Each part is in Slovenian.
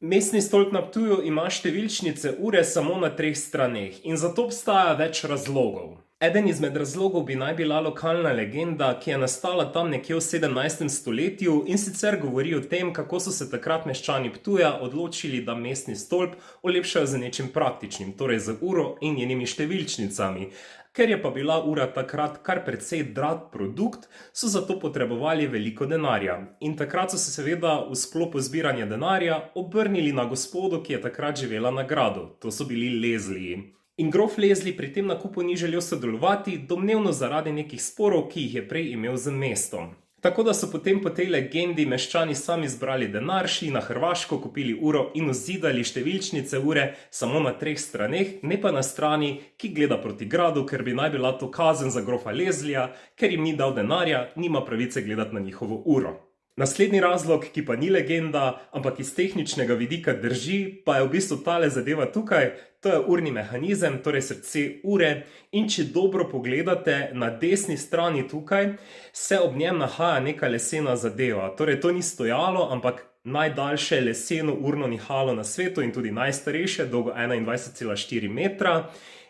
Mestni stolp na Ptuju ima številčnice ure samo na 3 straneh in za to obstaja več razlogov. Eden izmed razlogov bi naj bila lokalna legenda, ki je nastala tam nekje v 17. stoletju in sicer govori o tem, kako so se takrat meščani Ptuja odločili, da mestni stolp olepšajo z nečim praktičnim, torej z uro in njenimi številčnicami. Ker je pa bila ura takrat kar precej drag produkt, so zato potrebovali veliko denarja. In takrat so se seveda v sklopu zbiranja denarja obrnili na gospodu, ki je takrat živela na gradu. To so bili Lesliji. In grof Leslie pri tem nakupu ni želel sodelovati, domnevno zaradi nekih sporov, ki jih je prej imel z mestom. Tako da so potem po tej legendi meščani sami zbrali denar, šli na Hrvaško, kupili uro in vzidali številčnice ure samo na 3 straneh, ne pa na strani, ki gleda proti gradu, ker bi naj bila to kazen za grofa Leslija, ker jim ni dal denarja, nima pravice gledati na njihovo uro. Naslednji razlog, ki pa ni legenda, ampak iz tehničnega vidika drži, pa je v bistvu tale zadeva tukaj, to je urni mehanizem, torej srce ure, in če dobro pogledate na desni strani tukaj, se ob njem nahaja neka lesena zadeva. Torej to ni stojalo, ampak najdaljše leseno urno nihalo na svetu in tudi najstarejše, dolgo 21,4 metra.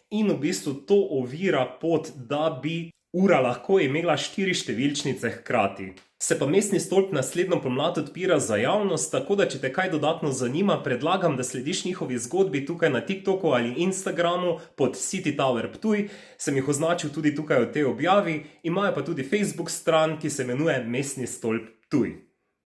In v bistvu to ovira pot, da bi ura lahko imela 4 številčnice hkrati. Se pa mestni stolp naslednjo pomlad odpira za javnost, tako da če te kaj dodatno zanima, predlagam, da slediš njihovi zgodbi tukaj na TikToku ali Instagramu pod City Tower Ptuj. Sem jih označil tudi tukaj v tej objavi, imajo pa tudi Facebook stran, ki se imenuje Mestni stolp Ptuj.